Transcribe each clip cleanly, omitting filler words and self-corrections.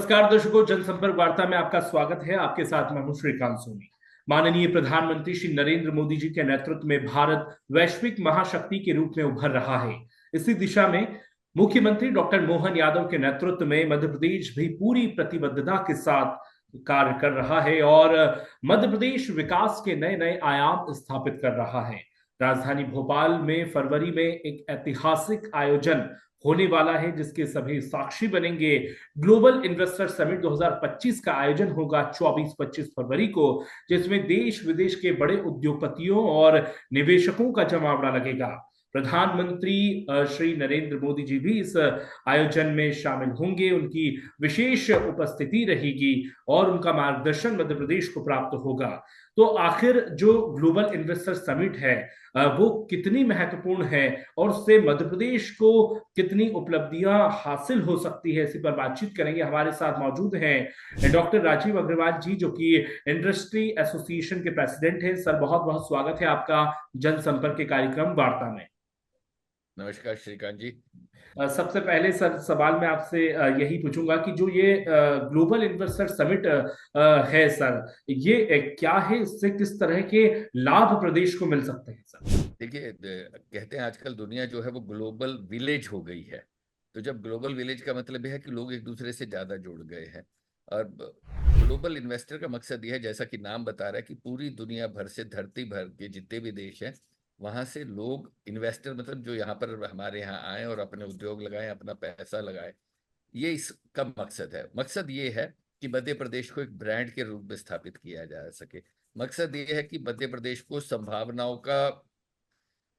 नमस्कार दर्शकों, जनसंपर्क वार्ता में आपका स्वागत है। आपके साथ मैं हूं श्रीकांत सोनी। माननीय प्रधानमंत्री श्री नरेंद्र मोदी जी के नेतृत्व में भारत वैश्विक महाशक्ति के रूप में उभर रहा है। इसी दिशा में मुख्यमंत्री डॉक्टर मोहन यादव के नेतृत्व में मध्य प्रदेश भी पूरी प्रतिबद्धता के साथ कार्य कर रहा है और मध्य प्रदेश विकास के नए नए आयाम स्थापित कर रहा है। राजधानी भोपाल में फरवरी में एक ऐतिहासिक आयोजन होने वाला है, जिसके सभी साक्षी बनेंगे। ग्लोबल इन्वेस्टर समिट 2025 का आयोजन होगा 24-25 फरवरी को, जिसमें देश विदेश के बड़े उद्योगपतियों और निवेशकों का जमावड़ा लगेगा। प्रधानमंत्री श्री नरेंद्र मोदी जी भी इस आयोजन में शामिल होंगे। उनकी विशेष उपस्थिति रहेगी और उनका मार्गदर्शन मध्य प्रदेश को प्राप्त होगा। तो आखिर जो ग्लोबल इन्वेस्टर समिट है वो कितनी महत्वपूर्ण है और उससे मध्य प्रदेश को कितनी उपलब्धियां हासिल हो सकती है, इसी पर बातचीत करेंगे। हमारे साथ मौजूद हैं डॉक्टर राजीव अग्रवाल जी, जो कि इंडस्ट्री एसोसिएशन के प्रेसिडेंट हैं। सर, बहुत बहुत स्वागत है आपका जनसंपर्क के कार्यक्रम वार्ता में। नमस्कार श्रीकांत जी। सबसे पहले सर सवाल मैं आपसे यही पूछूंगा कि जो ये ग्लोबल इन्वेस्टर समिट है सर, ये क्या है, इससे किस तरह के लाभ प्रदेश को मिल सकते हैं सर? देखिए, कहते हैं आजकल दुनिया जो है वो ग्लोबल विलेज हो गई है। तो जब ग्लोबल विलेज का मतलब यह है कि लोग एक दूसरे से ज्यादा जुड़ गए हैं। और ग्लोबल इन्वेस्टर का मकसद यह है, जैसा कि नाम बता रहा है, कि पूरी दुनिया भर से, धरती भर के जितने भी देश हैं वहां से लोग इन्वेस्टर, मतलब जो यहाँ पर हमारे यहाँ आए और अपने उद्योग लगाएं, अपना पैसा लगाएं। ये इसका मकसद है। मकसद ये है कि मध्य प्रदेश को एक ब्रांड के रूप में स्थापित किया जा सके। मकसद ये है कि मध्य प्रदेश को संभावनाओं का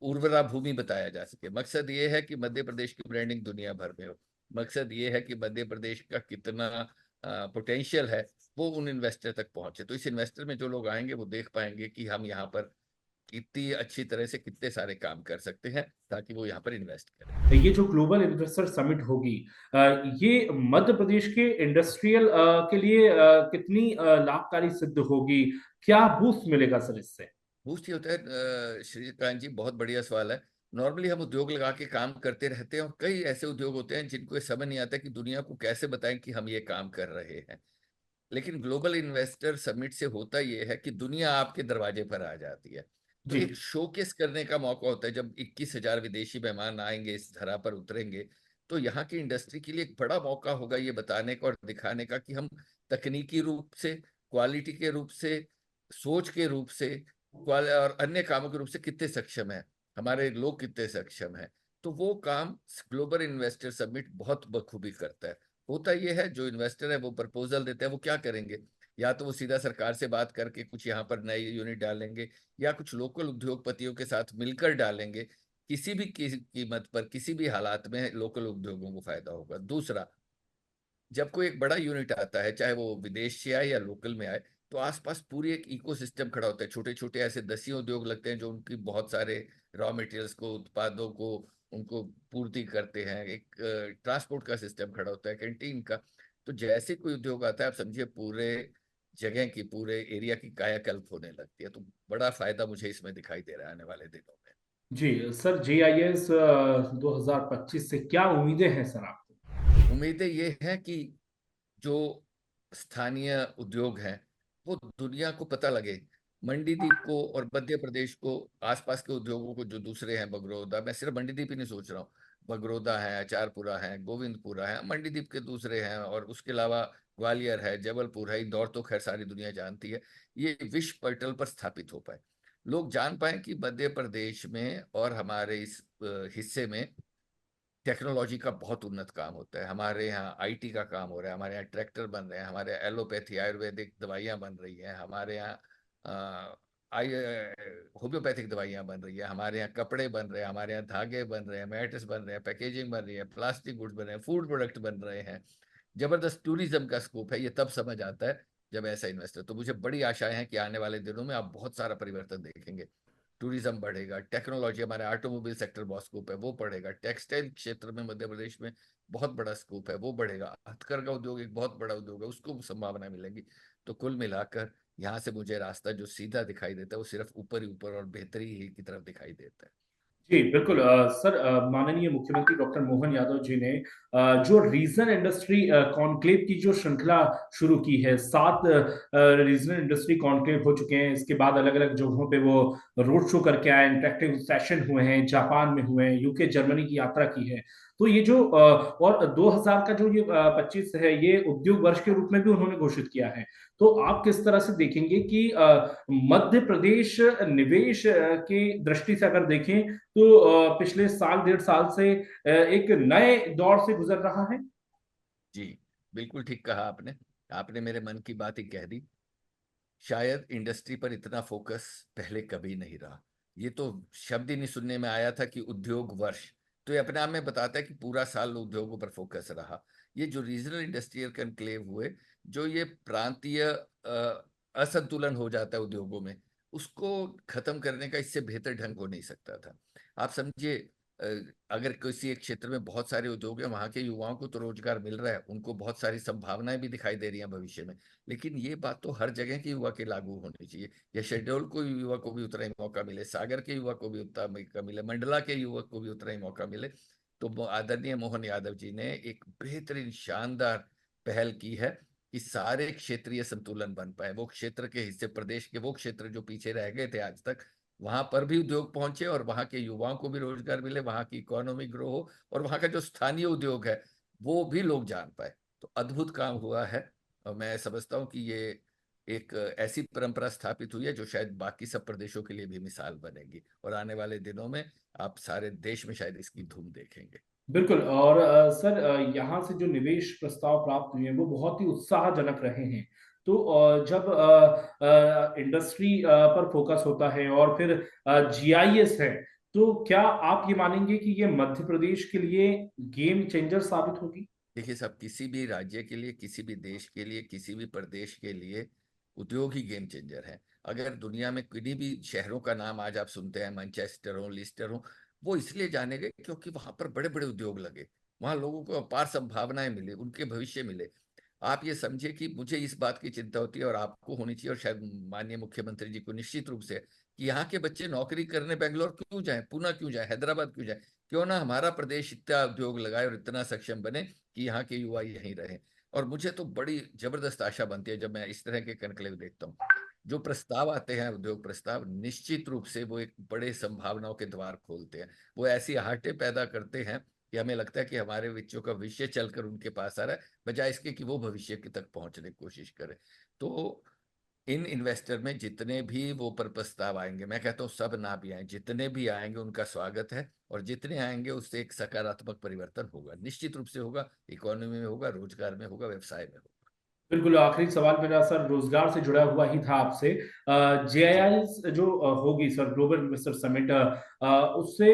उर्वरा भूमि बताया जा सके। मकसद ये है कि मध्य प्रदेश की ब्रांडिंग दुनिया भर में हो। मकसद ये है कि मध्य प्रदेश का कितना पोटेंशियल है वो उन इन्वेस्टर तक पहुंचे। तो इस इन्वेस्टर में जो लोग आएंगे वो देख पाएंगे कि हम यहाँ पर कितनी अच्छी तरह से कितने सारे काम कर सकते हैं, ताकि वो यहाँ पर इन्वेस्ट करें। ये जो ग्लोबल इन्वेस्टर समिट होगी, ये मध्य प्रदेश के इंडस्ट्रियल के लिए कितनी लाभकारी सिद्ध होगी? क्या बूस्ट मिलेगा सर इससे? बूस्ट ही होता है। श्रीकांत जी, बहुत बढ़िया सवाल है। नॉर्मली हम उद्योग लगा के काम करते रहते हैं और कई ऐसे उद्योग होते हैं जिनको ये समझ नहीं आता कि दुनिया को कैसे बताएं कि हम ये काम कर रहे हैं। लेकिन ग्लोबल इन्वेस्टर समिट से होता ये है कि दुनिया आपके दरवाजे पर आ जाती है। तो जी। एक शोकेस करने का मौका होता है। जब 21,000 विदेशी मेहमान आएंगे, इस धरा पर उतरेंगे, तो यहाँ की इंडस्ट्री के लिए एक बड़ा मौका होगा ये बताने का और दिखाने का कि हम तकनीकी रूप से, क्वालिटी के रूप से, सोच के रूप से और अन्य कामों के रूप से कितने सक्षम है, हमारे लोग कितने सक्षम हैं। तो वो काम ग्लोबल इन्वेस्टर समिट बहुत बखूबी करता है। होता यह है, जो इन्वेस्टर है वो प्रपोजल देते हैं। वो क्या करेंगे? या तो वो सीधा सरकार से बात करके कुछ यहाँ पर नए यूनिट डालेंगे, या कुछ लोकल उद्योगपतियों के साथ मिलकर डालेंगे। किसी भी कीमत पर, किसी भी हालात में लोकल उद्योगों को फायदा होगा। दूसरा, जब कोई एक बड़ा यूनिट आता है, चाहे वो विदेश से आए या लोकल में आए, तो आसपास पूरी एक इकोसिस्टम खड़ा होता है। छोटे छोटे ऐसे दसियों उद्योग लगते हैं जो उनकी बहुत सारे रॉ मटेरियल्स को, उत्पादों को, उनको पूर्ति करते हैं। एक ट्रांसपोर्ट का सिस्टम खड़ा होता है, कैंटीन का। तो जैसे कोई उद्योग आता है, आप समझिए पूरे जगह की, पूरे एरिया की कायाकल्प होने लगती है। तो बड़ा फायदा मुझे इसमें दिखाई दे रहा है आने वाले दिनों में। जी सर, GIS 2025 से क्या उम्मीदें हैं सर आपको? उम्मीदें ये हैं कि जो स्थानीय उद्योग हैं वो दुनिया को पता लगे। मंडीदीप को और मध्य प्रदेश को, आसपास के उद्योगों को जो दूसरे हैं, बगरौदा, मैं सिर्फ मंडीदीप ही नहीं सोच रहा हूँ, बगरौदा है, अचारपुरा है, गोविंदपुरा है, मंडीदीप के दूसरे हैं, और उसके अलावा ग्वालियर है, जबलपुर है, इंदौर तो खैर सारी दुनिया जानती है। ये विश्व पटल पर स्थापित हो पाए, लोग जान पाए कि मध्य प्रदेश में और हमारे इस हिस्से में टेक्नोलॉजी का बहुत उन्नत काम होता है। हमारे यहाँ आईटी का काम हो रहा है, हमारे यहाँ ट्रैक्टर बन रहे हैं, हमारे यहाँ एलोपैथी आयुर्वेदिक दवाइयाँ बन रही हैं, हमारे यहाँ आई होम्योपैथिक दवाइयाँ बन रही है, हमारे यहाँ कपड़े बन रहे हैं, हमारे यहाँ धागे बन रहे हैं, मैट्रेस बन रहे हैं, पैकेजिंग बन रही है, प्लास्टिक गुड्स बन रहे हैं, फूड प्रोडक्ट बन रहे हैं। जबरदस्त टूरिज्म का स्कोप है। ये तब समझ आता है जब ऐसा इन्वेस्टर। तो मुझे बड़ी आशाएं हैं कि आने वाले दिनों में आप बहुत सारा परिवर्तन देखेंगे। टूरिज्म बढ़ेगा, टेक्नोलॉजी, हमारे ऑटोमोबाइल सेक्टर बहुत स्कोप है वो बढ़ेगा, टेक्सटाइल क्षेत्र में मध्य प्रदेश में बहुत बड़ा स्कोप है वो बढ़ेगा, हथकरघा उद्योग एक बहुत बड़ा उद्योग है, उसको संभावना मिलेगी। तो कुल मिलाकर यहाँ से मुझे रास्ता जो सीधा दिखाई देता है वो सिर्फ ऊपर ही ऊपर और बेहतरी ही की तरफ दिखाई देता है। जी बिल्कुल सर, माननीय मुख्यमंत्री डॉक्टर मोहन यादव जी ने जो रीजनल इंडस्ट्री कॉन्क्लेव की जो श्रृंखला शुरू की है, 7 रीजनल इंडस्ट्री कॉन्क्लेव हो चुके हैं। इसके बाद अलग अलग जगहों पे वो रोड शो करके आए, इंटरेक्टिव सेशन हुए हैं, जापान में हुए हैं, यूके जर्मनी की यात्रा की है। तो ये जो और 2000 का जो ये 25 है, ये उद्योग वर्ष के रूप में भी उन्होंने घोषित किया है। तो आप किस तरह से देखेंगे कि मध्य प्रदेश निवेश की दृष्टि से अगर देखें तो पिछले साल 1.5 साल से एक नए दौर से गुजर रहा है? जी, बिल्कुल ठीक कहा आपने। आपने मेरे मन की बात ही कह दी। शायद इंडस्ट्री पर इतना फोकस पहले कभी नहीं रहा। ये तो शब्द ही नहीं सुनने में आया था कि उद्योग वर्ष। तो ये अपने आप में बताता है कि पूरा साल उद्योगों पर फोकस रहा। ये जो रीजनल इंडस्ट्रियल कनक्लेव हुए, जो ये प्रांतीय असंतुलन हो जाता है उद्योगों में, उसको खत्म करने का इससे बेहतर ढंग हो नहीं सकता था। आप समझिए, अ, अगर किसी एक क्षेत्र में बहुत सारे उद्योग हैं, वहां के युवाओं को तो रोजगार मिल रहा है, उनको बहुत सारी संभावनाएं भी दिखाई दे रही हैं भविष्य में। लेकिन ये बात तो हर जगह के युवा के लागू होनी चाहिए। या शेड्यूल को युवा को भी उतना ही मौका मिले, सागर के युवा को भी उतना मौका मिले, मंडला के युवक को भी उतना ही मौका मिले। तो आदरणीय मोहन यादव जी ने एक बेहतरीन शानदार पहल की है कि सारे क्षेत्रीय संतुलन बन पाए। वो क्षेत्र के हिस्से, प्रदेश के वो क्षेत्र जो पीछे रह गए थे आज तक, वहां पर भी उद्योग पहुंचे और वहां के युवाओं को भी रोजगार मिले, वहां की इकोनॉमी ग्रो हो, और वहां का जो स्थानीय उद्योग है वो भी लोग जान पाए। तो अद्भुत काम हुआ है। और मैं समझता हूँ कि ये एक ऐसी परंपरा स्थापित हुई है जो शायद बाकी सब प्रदेशों के लिए भी मिसाल बनेगी, और आने वाले दिनों में आप सारे देश में शायद इसकी धूम देखेंगे। बिल्कुल। और सर, यहाँ से जो निवेश प्रस्ताव प्राप्त हुए हैं वो बहुत ही उत्साहजनक रहे हैं। तो जब इंडस्ट्री पर फोकस होता है और फिर जीआईएस है, तो क्या आप ये मानेंगे कि ये मध्य प्रदेश के लिए गेम चेंजर साबित होगी? देखिए साहब, किसी भी राज्य के लिए, किसी भी देश के लिए, किसी भी प्रदेश के लिए उद्योग ही गेम चेंजर है। अगर दुनिया में किन्हीं भी शहरों का नाम आज आप सुनते हैं, मैनचेस्टर हो, लिस्टर हो, वो इसलिए जाने गए क्योंकि वहां पर बड़े बड़े उद्योग लगे, वहां लोगों को अपार संभावनाएं मिले, उनके भविष्य मिले। आप ये समझिए कि मुझे इस बात की चिंता होती है, और आपको होनी चाहिए, और शायद माननीय मुख्यमंत्री जी को निश्चित रूप से, कि यहाँ के बच्चे नौकरी करने बेंगलोर क्यों जाएं, पुणे क्यों जाएं, हैदराबाद क्यों जाएं। क्यों ना हमारा प्रदेश इतना उद्योग लगाए और इतना सक्षम बने कि यहाँ के युवा यहीं रहें। और मुझे तो बड़ी जबरदस्त आशा बनती है जब मैं इस तरह के कनक्लेव देखता हूँ। जो प्रस्ताव आते हैं, उद्योग प्रस्ताव, निश्चित रूप से वो एक बड़े संभावनाओं के द्वार खोलते हैं। वो ऐसी आहटें पैदा करते हैं कि हमें लगता है कि हमारे बच्चों का भविष्य चलकर उनके पास आ रहा है, बजाय इसके कि वो भविष्य की तक पहुंचने की कोशिश करें। तो इन इन्वेस्टर में जितने भी वो पर प्रस्ताव आएंगे, मैं कहता हूँ सब ना भी आए, जितने भी आएंगे उनका स्वागत है। और जितने आएंगे उससे एक सकारात्मक परिवर्तन होगा, निश्चित रूप से होगा। इकोनॉमी में होगा, रोजगार में होगा, व्यवसाय में होगा। बिल्कुल। आखिरी सवाल मेरा सर रोजगार से जुड़ा हुआ ही था आपसे। जी, जेआईएस जो होगी सर, ग्लोबल इन्वेस्टर समिट, उससे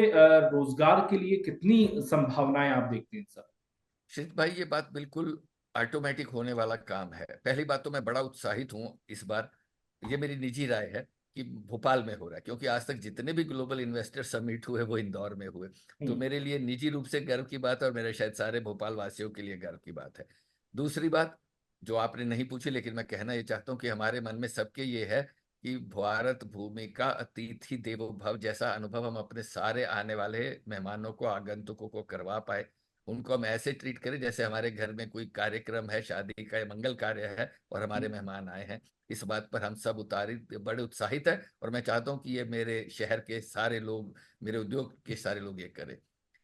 रोजगार के लिए कितनी संभावनाएं आप देखते हैं सर? श्रीत भाई, ये बात बिल्कुल ऑटोमेटिक होने वाला काम है। पहली बात तो मैं बड़ा उत्साहित हूँ इस बार। ये मेरी निजी राय है कि भोपाल में हो रहा है, क्योंकि आज तक जितने भी ग्लोबल इन्वेस्टर समिट हुए वो इंदौर में हुए। तो हम्म। मेरे लिए निजी रूप से गर्व की बात है, और मेरे शायद सारे भोपाल वासियों के लिए गर्व की बात है। दूसरी बात जो आपने नहीं पूछी, लेकिन मैं कहना ये चाहता हूँ कि हमारे मन में सबके ये है कि भारत भूमि का अतिथि देवो भव जैसा अनुभव हम अपने सारे आने वाले मेहमानों को, आगंतुकों को करवा पाए। उनको हम ऐसे ट्रीट करें जैसे हमारे घर में कोई कार्यक्रम है, शादी का या मंगल कार्य है, और हमारे मेहमान आए हैं। इस बात पर हम सब बड़े उत्साहित है, और मैं चाहता हूं कि ये मेरे शहर के सारे लोग, मेरे उद्योग के सारे लोग ये करें।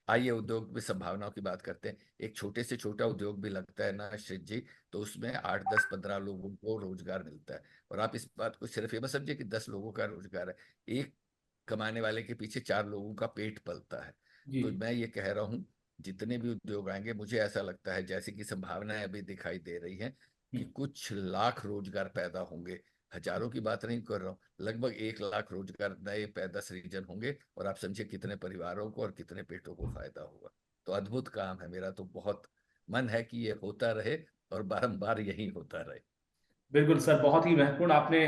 आइए उद्योग में संभावनाओं की बात करते हैं। एक छोटे से छोटा उद्योग भी लगता है ना श्रीत जी, तो उसमें 8 10 15 लोगों को रोजगार मिलता है। और आप इस बात को सिर्फ ये मत समझिए कि 10 लोगों का रोजगार है। एक कमाने वाले के पीछे 4 लोगों का पेट पलता है। जी। तो मैं ये कह रहा हूँ, जितने भी उद्योग आएंगे, मुझे ऐसा लगता है जैसे कि संभावनाएं अभी दिखाई दे रही हैं कि कुछ लाख रोजगार पैदा होंगे। हजारों की बात नहीं कर रहा हूँ, लगभग 1 लाख रोजगार नए पैदा सृजन होंगे। और आप समझिए कितने परिवारों को और कितने पेटों को फायदा होगा। तो अद्भुत काम है। मेरा तो बहुत मन है कि ये होता रहे, और बारंबार यही होता रहे। बिल्कुल सर, बहुत ही महत्वपूर्ण आपने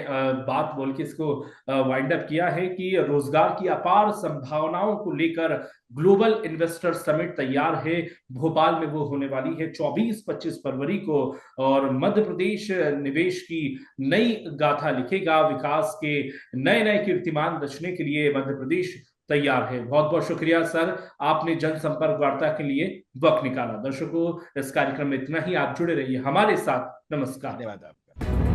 बात बोल के इसको वाइंड अप किया है कि रोजगार की अपार संभावनाओं को लेकर ग्लोबल इन्वेस्टर समिट तैयार है। भोपाल में वो होने वाली है 24-25 फरवरी को। और मध्य प्रदेश निवेश की नई गाथा लिखेगा, विकास के नए नए कीर्तिमान रचने के लिए मध्य प्रदेश तैयार है। बहुत बहुत शुक्रिया सर, आपने जनसंपर्क वार्ता के लिए वक्त निकाला। दर्शकों, इस कार्यक्रम में इतना ही। आप जुड़े रहिए हमारे साथ। नमस्कार। धन्यवाद आपका।